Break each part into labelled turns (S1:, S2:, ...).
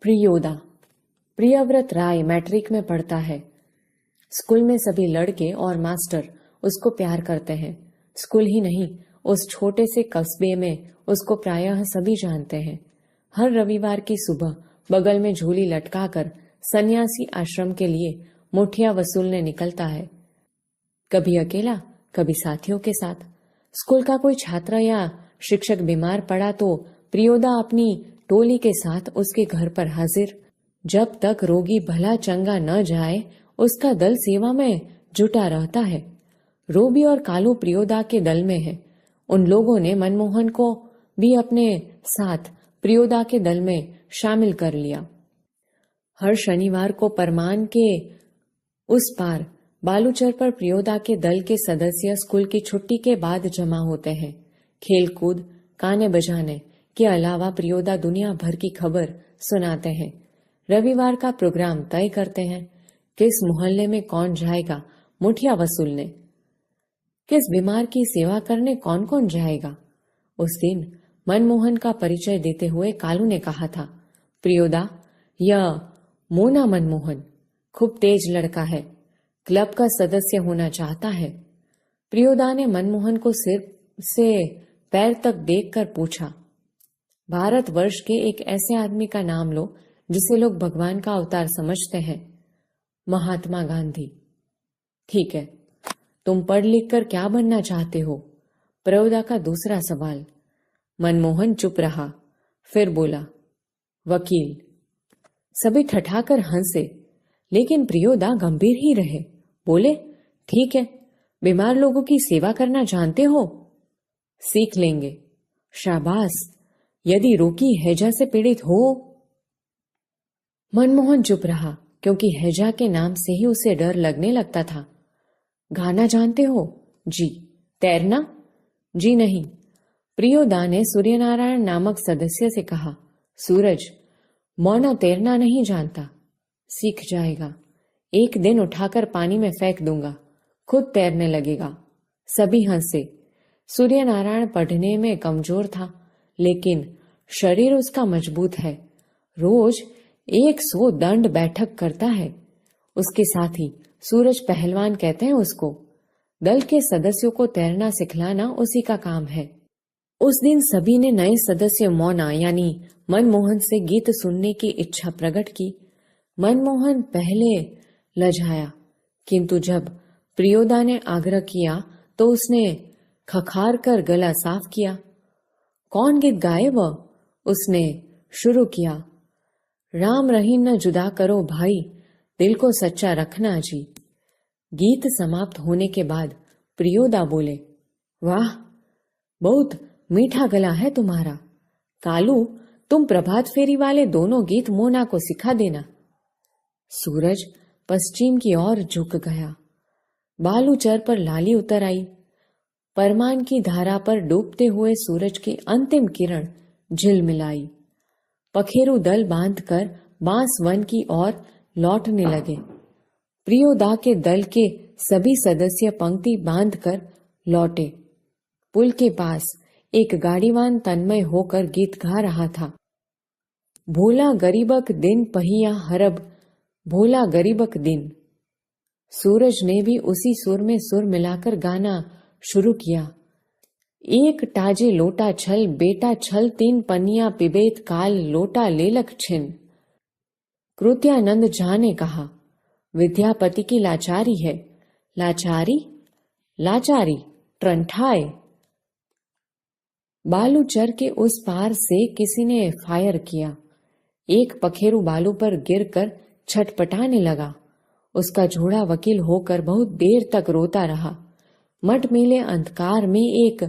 S1: प्रियोदा। प्रियव्रत राय matric में पढ़ता है। स्कूल में सभी लड़के और मास्टर उसको प्यार करते हैं। स्कूल ही नहीं, उस छोटे से कस्बे में उसको प्रायः सभी जानते हैं। हर रविवार की सुबह बगल में झोली लटकाकर सन्यासी आश्रम के लिए मुठिया वसूलने निकलता है। कभी अकेला, कभी साथियों के साथ। स्कूल का कोई छात्र या शिक्षक बीमार पड़ा तो प्रियोदा अपनी टोली के साथ उसके घर पर हाजिर। जब तक रोगी भला चंगा न जाए, उसका दल सेवा में जुटा रहता है। रोबी और कालू प्रियोदा के दल में है। उन लोगों ने मनमोहन को भी अपने साथ प्रियोदा के दल में शामिल कर लिया। हर शनिवार को परमान के उस पार बालूचर पर प्रियोदा के दल के सदस्य स्कूल की छुट्टी के बाद जमा होते हैं। खेल कूद, गाने बजाने के अलावा प्रियोदा दुनिया भर की खबर सुनाते हैं। रविवार का प्रोग्राम तय करते हैं। किस मोहल्ले में कौन जाएगा मुठिया वसूलने, किस बीमार की सेवा करने कौन कौन जाएगा। उस दिन मनमोहन का परिचय देते हुए कालू ने कहा था, प्रियोदा, यह मोना मनमोहन खूब तेज लड़का है, क्लब का सदस्य होना चाहता है। प्रियोदा ने मनमोहन को सिर से पैर तक देखकर पूछा, भारतवर्ष के एक ऐसे आदमी का नाम लो जिसे लोग भगवान का अवतार समझते हैं। महात्मा गांधी। ठीक है, तुम पढ़ लिख कर क्या बनना चाहते हो? प्रियोदा का दूसरा सवाल। मनमोहन चुप रहा, फिर बोला, वकील। सभी ठठाकर हंसे, लेकिन प्रियोदा गंभीर ही रहे। बोले, ठीक है, बीमार लोगों की सेवा करना जानते हो? सीख लेंगे। शाबाश, यदि रोगी हैजा से पीड़ित हो। मनमोहन चुप रहा, क्योंकि हैजा के नाम से ही उसे डर लगने लगता था। गाना जानते हो? जी। तैरना? जी नहीं। प्रियोदा ने सूर्यनारायण नामक सदस्य से कहा, सूरज, मौना तैरना नहीं जानता, सीख जाएगा। एक दिन उठाकर पानी में फेंक दूंगा, खुद तैरने लगेगा। सभी हंसे। सूर्यनारायण पढ़ने में कमजोर था, लेकिन शरीर उसका मजबूत है। रोज 100 दंड बैठक करता है। उसके साथ ही सूरज पहलवान कहते हैं उसको। दल के सदस्यों को तैरना सिखलाना उसी का काम है। उस दिन सभी ने नए सदस्य मौना यानी मनमोहन से गीत सुनने की इच्छा प्रकट की। मनमोहन पहले लजाया, किंतु जब प्रियोदा ने आग्रह किया तो उसने खखार कर गला साफ किया। कौन गीत गाए वह? उसने शुरू किया, राम रहीम न जुदा करो भाई, दिल को सच्चा रखना जी। गीत समाप्त होने के बाद प्रियोदा बोले, वाह, बहुत मीठा गला है तुम्हारा। कालू, तुम प्रभात फेरी वाले दोनों गीत मोना को सिखा देना। सूरज पश्चिम की ओर झुक गया। बालूचर पर लाली उतर आई। परमान की धारा पर डूबते हुए सूरज की अंतिम किरण झिलमिलाई। पखेरु दल बांधकर बांस वन की ओर लौटने लगे। प्रियोदा के दल के सभी सदस्य पंक्ति बांधकर लौटे। पुल के पास एक गाड़ीवान तन्मय होकर गीत गा रहा था। भोला गरीबक दिन पहिया हरब, भोला गरीबक दिन। सूरज ने भी उसी सुर में सुर मिलाकर गाना शुरू किया। एक टाजे लोटा छल, बेटा छल 3 पनिया पिबेत काल, लोटा लेलक छिन। कृत्यानंद झा ने कहा, विद्यापति की लाचारी है। लाचारी? लाचारी ट्रंठाए। बालूचर के उस पार से किसी ने फायर किया। एक पखेरु बालू पर गिरकर छटपटाने लगा। उसका जोड़ा वकील होकर बहुत देर तक रोता रहा। मटमीले अंधकार में एक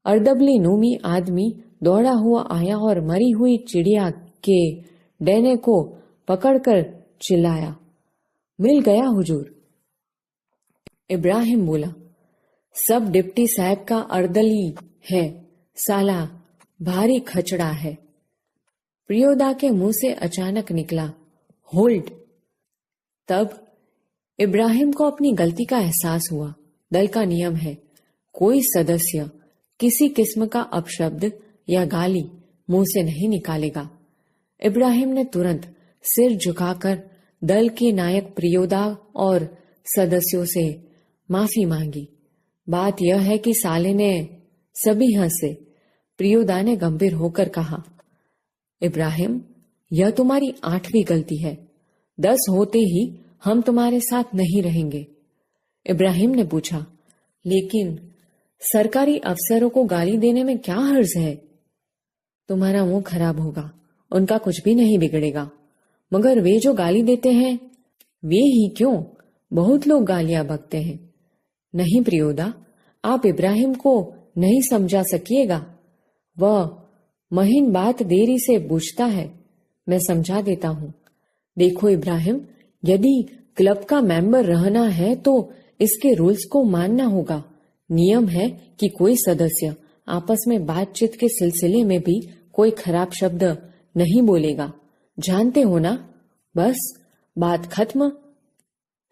S1: अर्दबली नूमी आदमी दौड़ा हुआ आया और मरी हुई चिड़िया के डैने को पकड़कर चिल्लाया, मिल गया हुजूर। इब्राहिम बोला, सब डिप्टी साहब का अर्दली है, साला भारी खचड़ा है। प्रियोदा के मुंह से अचानक निकला, होल्ड। तब इब्राहिम को अपनी गलती का एहसास हुआ। दल का नियम है, कोई सदस्य किसी किस्म का अपशब्द या गाली मुंह से नहीं निकालेगा। इब्राहिम ने तुरंत सिर झुकाकर दल के नायक प्रियोदा और सदस्यों से माफी मांगी। बात यह है कि साले ने सभी हंसे। प्रियोदा ने गंभीर होकर कहा, इब्राहिम, यह तुम्हारी 8वीं गलती है। 10 होते ही हम तुम्हारे साथ नहीं रहेंगे। इब्राहिम ने पूछा, लेकिन सरकारी अफसरों को गाली देने में क्या हर्ज है? तुम्हारा मुंह खराब होगा, उनका कुछ भी नहीं बिगड़ेगा। मगर वे जो गाली देते हैं, वे ही क्यों, बहुत लोग गालियां बकते हैं। नहीं प्रियोदा, आप इब्राहिम को नहीं समझा सकिएगा। वह महीन बात देरी से बूझता है। मैं समझा देता हूं। देखो इब्राहिम, यदि क्लब का मेंबर रहना है तो इसके रूल्स को मानना होगा। नियम है कि कोई सदस्य आपस में बातचीत के सिलसिले में भी कोई खराब शब्द नहीं बोलेगा। जानते हो ना? बस बात खत्म।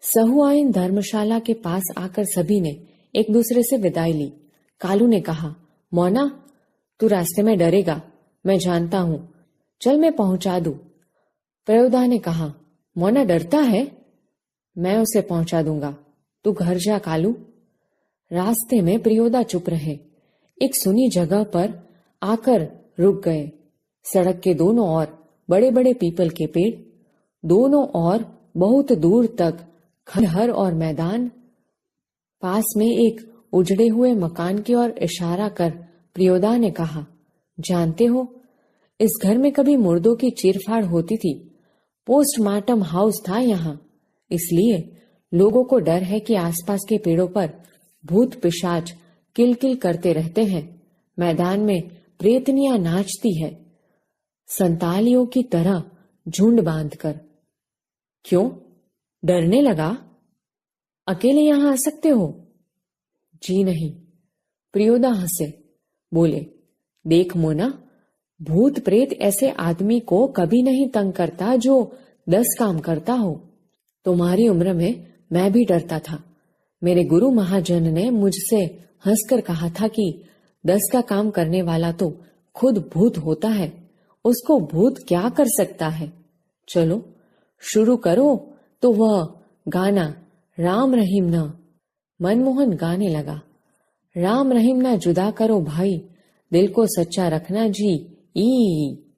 S1: सहुआइन धर्मशाला के पास आकर सभी ने एक दूसरे से विदाई ली। कालू ने कहा, मोना, तू रास्ते में डरेगा, मैं जानता हूं। चल मैं पहुंचा दूं। प्रयोदा ने कहा, मोना डरता है? मैं उसे पहुंचा दूंगा, तू घर जा कालू। रास्ते में प्रियोदा चुप रहे। एक सुनी जगह पर आकर रुक गए। सड़क के दोनों ओर बड़े बड़े पीपल के पेड़, दोनों ओर बहुत दूर तक खंडहर और मैदान। पास में एक उजड़े हुए मकान की ओर इशारा कर प्रियोदा ने कहा, जानते हो, इस घर में कभी मुर्दों की चीरफाड़ होती थी। पोस्टमार्टम हाउस था यहाँ। इसलिए लोगों को डर है कि आसपास के पेड़ों पर भूत पिशाच किलकिल करते रहते हैं। मैदान में प्रेतनियां नाचती है, संतालियों की तरह झुंड बांधकर। क्यों, डरने लगा? अकेले यहां आ सकते हो? जी नहीं। प्रियोदा हंसे, बोले, देख मोना, भूत प्रेत ऐसे आदमी को कभी नहीं तंग करता जो 10 काम करता हो। तुम्हारी उम्र में मैं भी डरता था। मेरे गुरु महाजन ने मुझसे हंसकर कहा था कि 10 का काम करने वाला तो खुद भूत होता है, उसको भूत क्या कर सकता है। चलो शुरू करो। तो वह गाना राम रहीम ना, मनमोहन गाने लगा। राम रहीम ना जुदा करो भाई, दिल को सच्चा रखना जी। ई